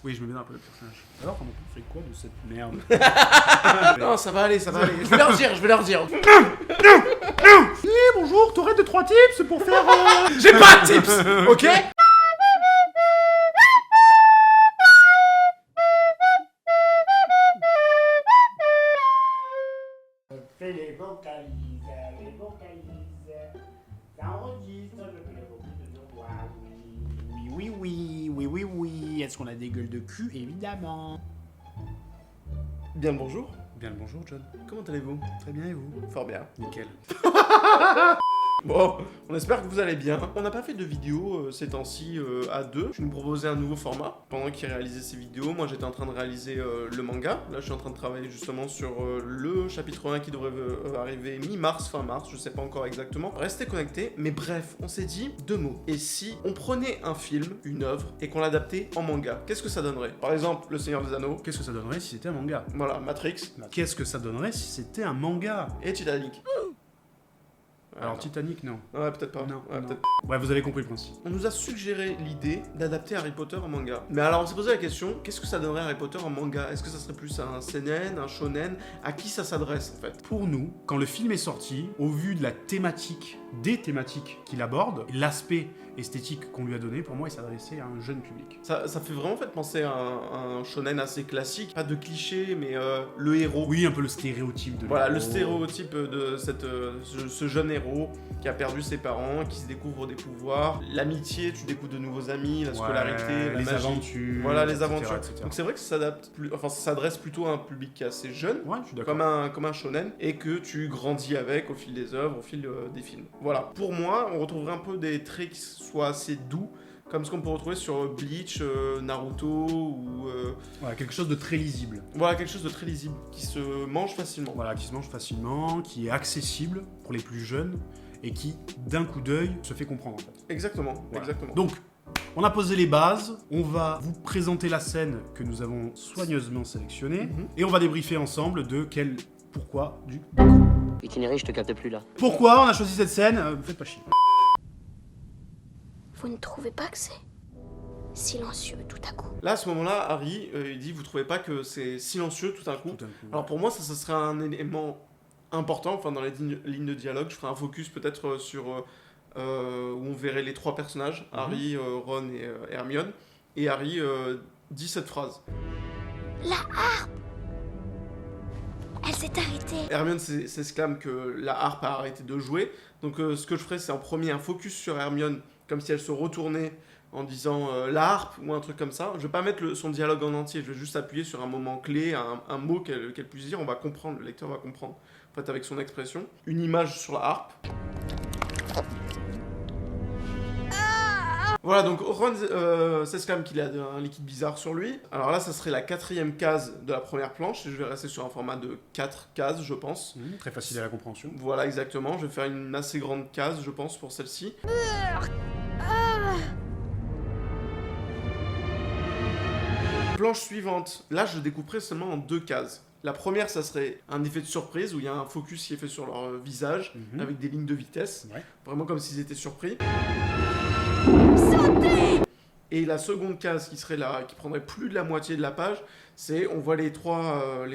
Oui, je me mets dans la peau de personnage. Alors, on fait quoi de cette merde? Non, ça va aller. Je vais leur dire. Bonjour, t'aurais 2-3 tips pour faire... J'ai pas de tips, ok? Fais les vocalises, ça enregistre, je fais les vocalises de voix, Oui. Est-ce qu'on a des gueules de cul? Évidemment. Bien le bonjour. Bien le bonjour, John. Comment allez-vous? Très bien, et vous? Fort bien. Nickel. Bon, on espère que vous allez bien. On n'a pas fait de vidéo ces temps-ci à deux. Je nous proposais un nouveau format. Pendant qu'il réalisait ces vidéos, moi j'étais en train de réaliser le manga. Là, je suis en train de travailler justement sur le chapitre 1 qui devrait arriver mi-mars, fin mars, je sais pas encore exactement. Restez connectés, mais bref, on s'est dit deux mots. Et si on prenait un film, une œuvre, et qu'on l'adaptait en manga, qu'est-ce que ça donnerait? Par exemple, Le Seigneur des Anneaux. Qu'est-ce que ça donnerait si c'était un manga? Voilà, Matrix. Qu'est-ce que ça donnerait si c'était un manga? Et Titanic. Alors, Titanic, non. Ouais, peut-être pas. Non, Ouais, non. peut-être. Ouais, vous avez compris le principe. On nous a suggéré l'idée d'adapter Harry Potter en manga. Mais alors on s'est posé la question, qu'est-ce que ça donnerait Harry Potter en manga? Est-ce que ça serait plus un seinen, un shonen? À qui ça s'adresse en fait? Pour nous, quand le film est sorti, au vu de la thématique, des thématiques qu'il aborde, l'aspect esthétique qu'on lui a donné, pour moi, il s'adressait à un jeune public. Ça fait vraiment penser à un shonen assez classique, pas de clichés, mais le héros. Oui, un peu le stéréotype de Voilà, l'héros. le stéréotype de ce jeune héros qui a perdu ses parents, qui se découvre des pouvoirs, l'amitié, tu découvres de nouveaux amis, la scolarité, la les magie. aventures. Voilà, les etc., aventures. etc. Donc c'est vrai que ça s'adresse plutôt à un public qui est assez jeune, Ouais, je suis d'accord. comme un shonen, et que tu grandis avec au fil des œuvres, au fil des films. Voilà. Pour moi, on retrouverait un peu des traits qui soient assez doux, comme ce qu'on peut retrouver sur Bleach, Naruto, ou... Voilà, quelque chose de très lisible. Voilà, quelque chose de très lisible, qui se mange facilement. Voilà, qui se mange facilement, qui est accessible pour les plus jeunes, et qui, d'un coup d'œil, se fait comprendre en fait. Exactement, Voilà. exactement. Donc, on a posé les bases, on va vous présenter la scène que nous avons soigneusement sélectionnée, et on va débriefer ensemble de quel... pourquoi du... Itinéraire, je te capte plus là. Pourquoi on a choisi cette scène? Faites pas chier. Vous ne trouvez pas que c'est silencieux tout à coup? Là, à ce moment-là, Harry, il dit, vous trouvez pas que c'est silencieux tout d'un coup? Tout un coup. Alors pour moi, ça serait un élément important, enfin dans les lignes de dialogue, je ferai un focus peut-être sur où on verrait les trois personnages, Harry, Ron et Hermione, et Harry dit cette phrase. La harpe! Elle s'est arrêtée. Hermione s'exclame que la harpe a arrêté de jouer, donc ce que je ferai c'est en premier un focus sur Hermione, comme si elle se retournait en disant la harpe ou un truc comme ça. Je vais pas mettre son dialogue en entier, je vais juste appuyer sur un moment clé, un mot qu'elle puisse dire, on va comprendre, le lecteur va comprendre, en fait avec son expression. Une image sur la harpe. Voilà, donc Ron s'exclame qu'il a un liquide bizarre sur lui. Alors là, ça serait la 4e case de la première planche, et je vais rester sur un format de 4 cases, je pense. Très facile à la compréhension. Voilà, exactement. Je vais faire une assez grande case, je pense, pour celle-ci. Planche suivante. Là, je découperai seulement en 2 cases. La première, ça serait un effet de surprise, où il y a un focus qui est fait sur leur visage, avec des lignes de vitesse. Ouais. Vraiment comme s'ils étaient surpris. Sautez! Et la seconde case qui serait là, qui prendrait plus de la moitié de la page, c'est on voit les trois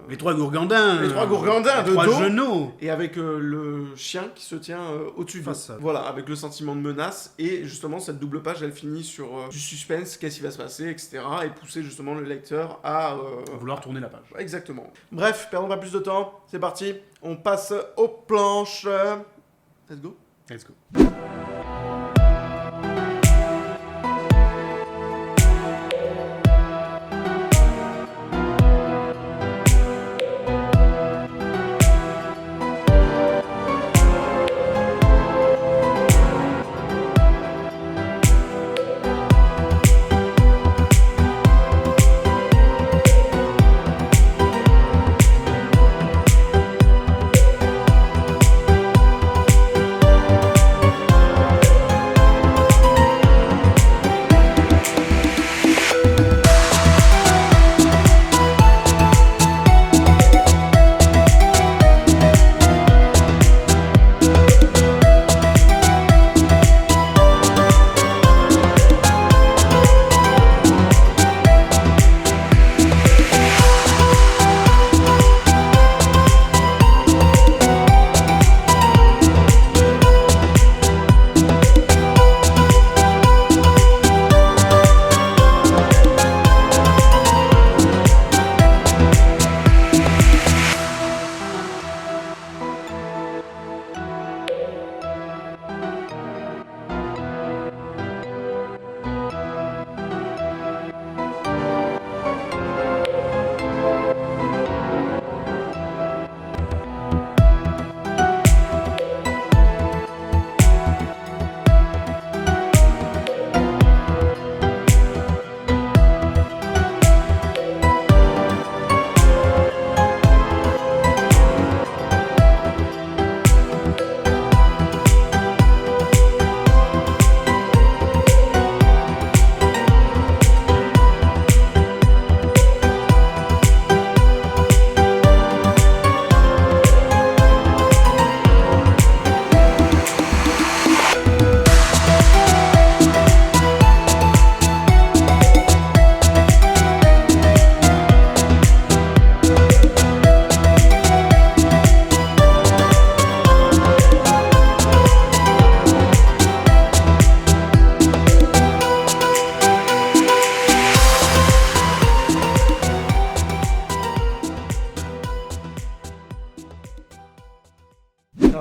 Les trois gourgandins. Les trois gourgandins les de trois dos. genoux. et avec le chien qui se tient au-dessus de Façade. Voilà, avec le sentiment de menace. Et justement, cette double page, elle finit sur du suspense, qu'est-ce qui va se passer, etc. Et pousser justement le lecteur à... Vouloir tourner la page. Exactement. Bref, perdons pas plus de temps, c'est parti. On passe aux planches. Let's go. Let's go.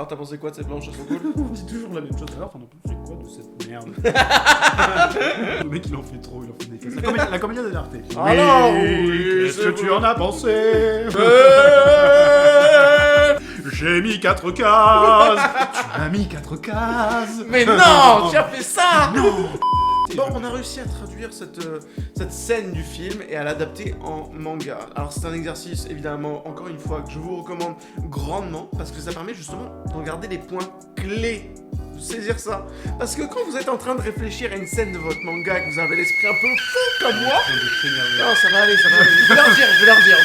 t'as pensé quoi de ces planches? Elles sont cool? On dit toujours la même chose. Alors, t'en as pensé quoi de cette merde? Le mec, il en fait trop, il en fait des caisses. La comédie de l'Arte. Alors, Qu'est-ce que tu en as pensé? J'ai mis 4 cases. Tu as mis 4 cases. Mais non, tu as fait ça! Non. Bon, on a réussi à traduire cette scène du film et à l'adapter en manga. Alors c'est un exercice, évidemment, encore une fois, que je vous recommande grandement, parce que ça permet justement de regarder les points clés, de saisir ça. Parce que quand vous êtes en train de réfléchir à une scène de votre manga et que vous avez l'esprit un peu fou comme moi... Non, ça va aller, ça va aller. Je vais leur dire.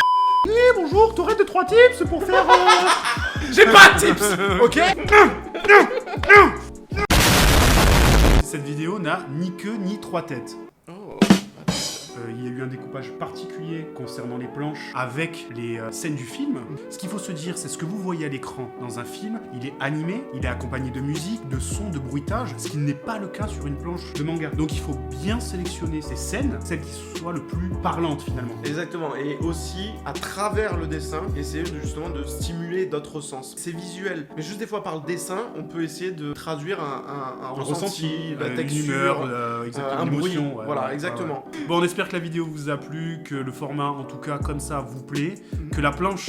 Eh, bonjour, t'aurais 2-3 tips pour faire... J'ai pas de tips, ok? Cette vidéo n'a ni queue ni 3 têtes. Oh. Il y a eu un découpage particulier concernant les planches avec les scènes du film. Ce qu'il faut se dire, c'est ce que vous voyez à l'écran dans un film, il est animé, il est accompagné de musique, de sons, de bruitage, ce qui n'est pas le cas sur une planche de manga. Donc il faut bien sélectionner ces scènes, celles qui soient le plus parlantes finalement. Exactement, et aussi à travers le dessin, essayer justement de stimuler d'autres sens. C'est visuel, mais juste des fois par le dessin, on peut essayer de traduire un ressenti, la une texture, humeur, exactement, un une bruit. émotion. Ouais, Voilà, ouais, exactement. ouais. Bon, on espère que la vidéo vous a plu, que le format, en tout cas comme ça, vous plaît, que la planche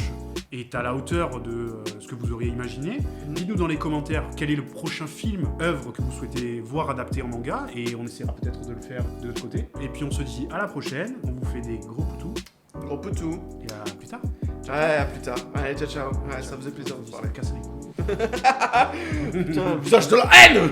est à la hauteur de ce que vous auriez imaginé. Dites-nous dans les commentaires quel est le prochain film, œuvre que vous souhaitez voir adapté en manga, et on essaiera peut-être de le faire de l'autre côté. Et puis on se dit à la prochaine, on vous fait des gros poutous, Gros poutou. et à plus tard. Ouais, à plus tard. Allez, ciao, ciao. Ouais, ça faisait plaisir de vous Ça parler. me casse les couilles. Putain, visage de la haine.